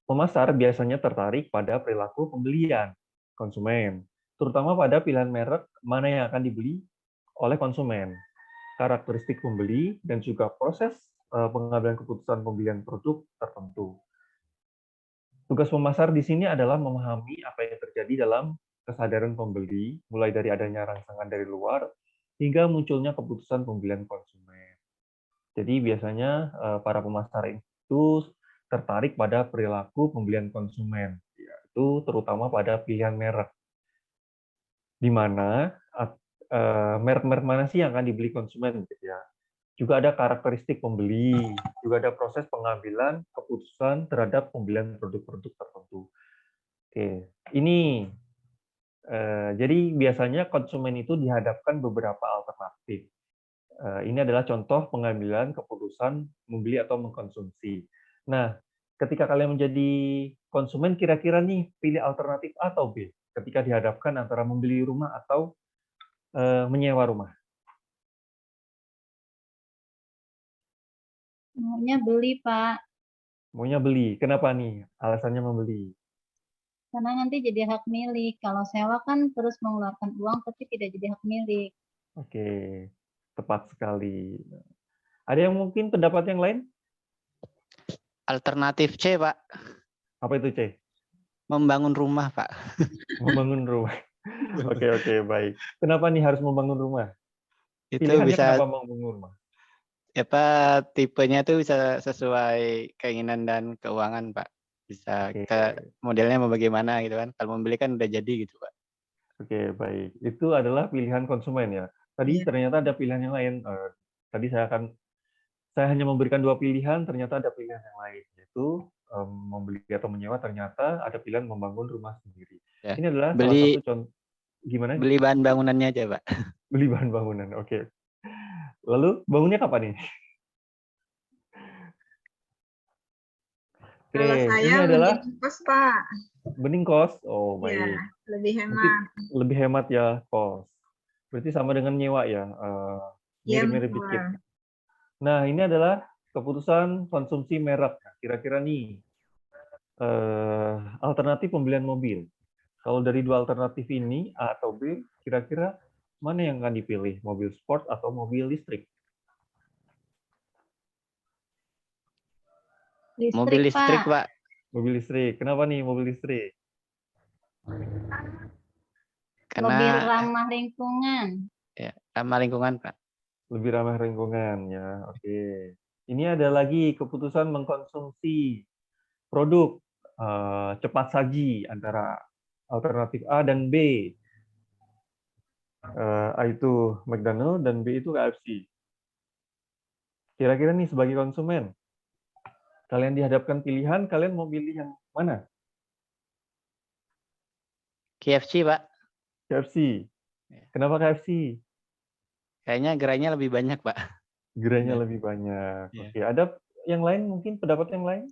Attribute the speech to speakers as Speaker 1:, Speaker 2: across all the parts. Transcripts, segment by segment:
Speaker 1: Pemasar biasanya tertarik pada perilaku pembelian konsumen, terutama pada pilihan merek mana yang akan dibeli oleh konsumen, karakteristik pembeli, dan juga proses pengambilan keputusan pembelian produk tertentu. Tugas pemasar di sini adalah memahami apa yang terjadi dalam kesadaran pembeli, mulai dari adanya rangsangan dari luar hingga munculnya keputusan pembelian konsumen. Jadi biasanya para pemasar itu tertarik pada perilaku pembelian konsumen, yaitu terutama pada pilihan merek, di mana merek-merek mana sih yang akan dibeli konsumen, gitu ya. Juga ada karakteristik pembeli, juga ada proses pengambilan keputusan terhadap pembelian produk-produk tertentu. Oke, ini jadi biasanya konsumen itu dihadapkan beberapa alternatif. Ini adalah contoh pengambilan keputusan membeli atau mengkonsumsi. Nah, ketika kalian menjadi konsumen, kira-kira nih pilih alternatif A atau B ketika dihadapkan antara membeli rumah atau menyewa rumah?
Speaker 2: Maunya beli, Pak.
Speaker 1: Maunya beli. Kenapa nih alasannya membeli?
Speaker 2: Karena nanti jadi hak milik. Kalau sewa kan terus mengeluarkan uang tapi tidak jadi hak milik.
Speaker 1: Oke, tepat sekali. Ada yang mungkin pendapat yang lain?
Speaker 3: Alternatif C, Pak.
Speaker 1: Apa itu, C?
Speaker 3: Membangun rumah, Pak.
Speaker 1: Membangun rumah. Oke, baik. Kenapa nih harus membangun rumah?
Speaker 3: Itu
Speaker 1: Pilihannya
Speaker 3: bisa
Speaker 1: kenapa membangun rumah?
Speaker 3: tipenya tuh bisa sesuai keinginan dan keuangan, Pak. Bisa
Speaker 1: Oke.
Speaker 3: kita modelnya mau bagaimana gitu kan. Kalau membeli kan udah jadi gitu, Pak.
Speaker 1: Oke, baik. Itu adalah pilihan konsumen ya. Tadi ternyata ada pilihan yang lain. Tadi saya hanya memberikan 2 pilihan, ternyata ada pilihan yang lain, yaitu membeli atau menyewa, ternyata ada pilihan membangun rumah sendiri.
Speaker 3: Ya.
Speaker 1: Ini adalah salah satu contoh. Gimana?
Speaker 3: Beli bahan bangunannya aja, Pak.
Speaker 1: Beli bahan bangunan. Oke. Lalu bangunnya kapan nih? Oke,
Speaker 4: Kalau saya
Speaker 1: ini adalah
Speaker 4: mending kos, Pak.
Speaker 1: bening kos. Oh,
Speaker 4: Ya,
Speaker 1: baik.
Speaker 4: lebih
Speaker 1: Mungkin
Speaker 4: hemat.
Speaker 1: lebih hemat ya kos. Berarti sama dengan nyewa ya,
Speaker 4: Iya,
Speaker 1: mirip-mirip dikit. Nah, ini adalah keputusan konsumsi merek. Kira-kira nih, alternatif pembelian mobil. Kalau dari dua alternatif ini, A atau B, kira-kira mana yang akan dipilih? Mobil sport atau mobil listrik?
Speaker 3: Mobil listrik, Pak.
Speaker 1: Mobil listrik. Kenapa nih mobil listrik?
Speaker 3: Karena
Speaker 2: lebih ramah lingkungan.
Speaker 3: ya, ramah lingkungan, Pak.
Speaker 1: Lebih ramah lingkungan ya. Oke. Ini ada lagi keputusan mengkonsumsi produk cepat saji antara alternatif A dan B. A itu McDonald dan B itu KFC. Kira-kira nih sebagai konsumen, kalian dihadapkan pilihan, kalian mau pilih yang mana?
Speaker 3: KFC, Pak.
Speaker 1: KFC. Kenapa KFC?
Speaker 3: Kayaknya gerainya lebih banyak, Pak.
Speaker 1: Gerainya lebih banyak. Oke, ada yang lain mungkin pendapat yang lain?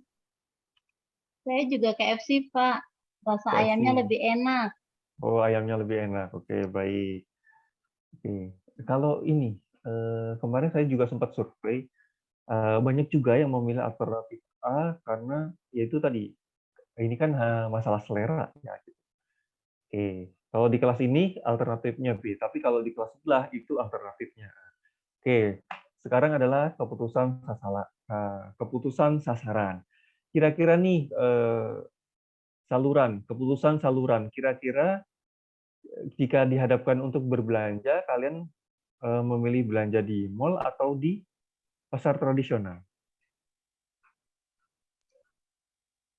Speaker 2: Saya juga KFC, Pak. Rasa
Speaker 1: KFC.
Speaker 2: ayamnya lebih enak.
Speaker 1: Oh, ayamnya lebih enak. Oke, baik. Oke. Kalau ini, kemarin saya juga sempat survei, banyak juga yang memilih alternatif A karena yaitu tadi, ini kan masalah selera ya. Oke, kalau di kelas ini alternatifnya B, tapi kalau di kelas sebelah itu alternatifnya A. Oke, sekarang adalah keputusan sasaran. Kira-kira nih keputusan saluran. Kira-kira jika dihadapkan untuk berbelanja, kalian memilih belanja di mall atau di pasar tradisional?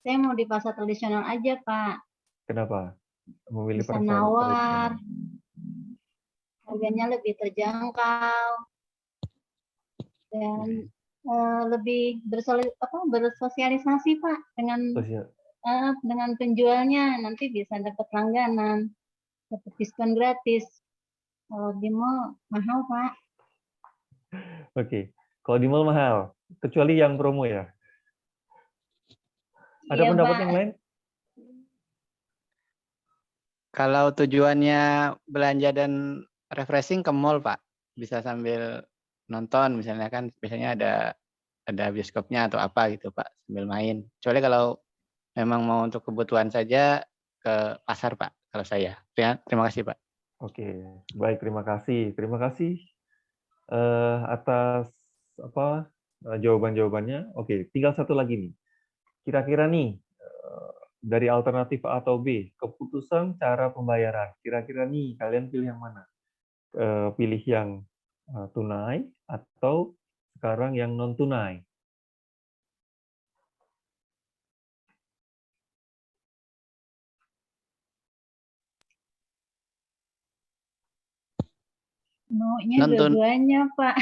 Speaker 2: Saya mau di pasar tradisional aja, Pak.
Speaker 1: Kenapa memilih
Speaker 2: Bisa
Speaker 1: pasar
Speaker 2: nawar,
Speaker 1: tradisional?
Speaker 2: harganya lebih terjangkau, dan lebih bersosialisasi, Pak, dengan penjualnya. Nanti bisa dapat langganan, dapat diskon gratis. Kalau di mall mahal, Pak.
Speaker 1: Oke, kalau di mall mahal, kecuali yang promo ya. Ada
Speaker 2: Iya,
Speaker 1: pendapat
Speaker 2: Pak.
Speaker 1: yang lain?
Speaker 3: Kalau tujuannya belanja dan refreshing ke mall, Pak. Bisa sambil nonton, misalnya kan biasanya ada bioskopnya atau apa gitu, Pak, sambil main. Kecuali kalau memang mau untuk kebutuhan saja ke pasar, Pak, kalau saya. Ya, terima kasih, Pak.
Speaker 1: Oke, baik, terima kasih. Terima kasih atas jawaban-jawabannya. Oke, tinggal satu lagi nih. Kira-kira nih dari alternatif A atau B, keputusan cara pembayaran. Kira-kira nih kalian pilih yang mana? Pilih yang tunai atau sekarang yang non tunai?
Speaker 2: Maunya
Speaker 3: Non-tun-
Speaker 2: dua-duanya, Pak.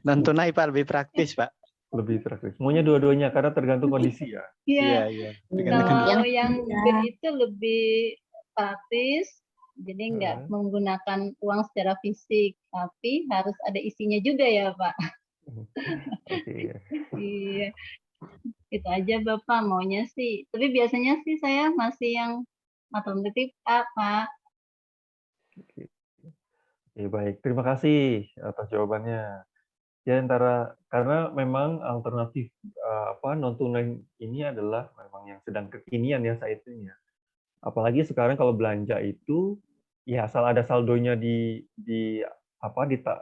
Speaker 3: Non tunai, Pak, lebih praktis, Pak.
Speaker 1: Lebih praktis. Maunya dua-duanya karena tergantung kondisi ya.
Speaker 2: Iya,
Speaker 3: Iya.
Speaker 2: kalau
Speaker 4: Yang
Speaker 2: yang B itu lebih praktis, jadi nggak menggunakan uang secara fisik, tapi harus ada isinya juga ya, Pak.
Speaker 1: Oke.
Speaker 2: Iya, itu aja Bapak maunya sih. Tapi biasanya sih saya masih yang alternatif A, Pak.
Speaker 1: Oke, baik. Terima kasih atas jawabannya. Ya, karena memang alternatif non tunai ini adalah memang yang sedang kekinian ya saat ini ya. Apalagi sekarang kalau belanja itu ya asal ada saldonya di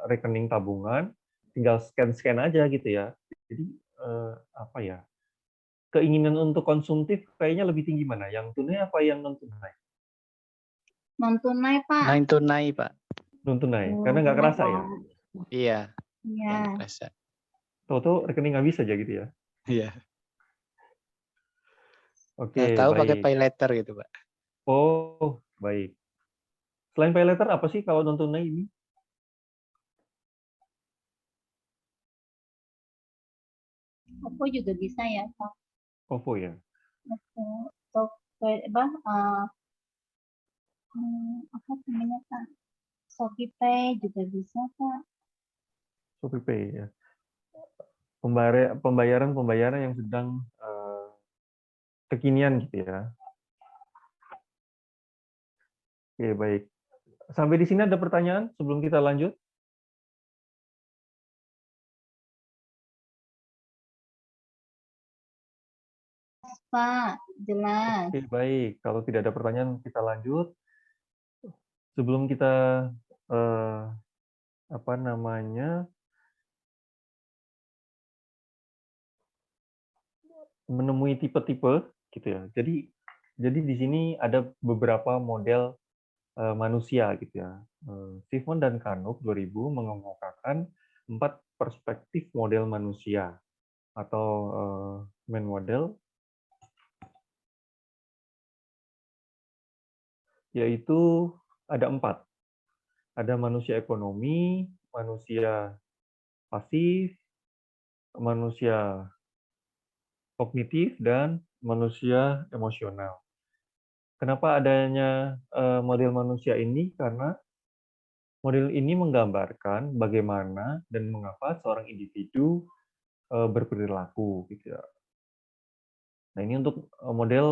Speaker 1: rekening tabungan, tinggal scan aja gitu ya. Jadi keinginan untuk konsumtif kayaknya lebih tinggi mana? Yang tunai apa yang non tunai?
Speaker 2: Non tunai, Pak.
Speaker 3: Non tunai, Pak.
Speaker 1: Non tunai, karena nggak kerasa ya.
Speaker 3: Iya,
Speaker 2: Iya.
Speaker 3: nggak kerasa.
Speaker 1: Tahu-tahu rekening habis aja gitu ya.
Speaker 3: Iya.
Speaker 1: Oke,
Speaker 3: Tahu pakai
Speaker 1: baik.
Speaker 3: pay letter gitu, Pak.
Speaker 1: Oh, baik. Selain pay letter apa sih kalau non tunai ini?
Speaker 2: OVO juga bisa ya, Pak.
Speaker 1: OVO ya.
Speaker 2: Untuk apa namanya, Pak? Shopee Pay juga bisa, Pak.
Speaker 1: Shopee Pay ya. Pembayaran yang sedang kekinian gitu ya. Oke, baik. Sampai di sini ada pertanyaan sebelum kita lanjut?
Speaker 2: Pak, jelas.
Speaker 1: Oke, baik. Kalau tidak ada pertanyaan, kita lanjut. Sebelum kita menemui tipe-tipe gitu ya. Jadi di sini ada beberapa model manusia gitu ya. Sifon dan Kanook 2000 mengemukakan 4 perspektif model manusia atau man model, yaitu ada 4. Ada manusia ekonomi, manusia pasif, manusia kognitif, dan manusia emosional. Kenapa adanya model manusia ini? Karena model ini menggambarkan bagaimana dan mengapa seorang individu berperilaku gitu ya. Nah, ini untuk model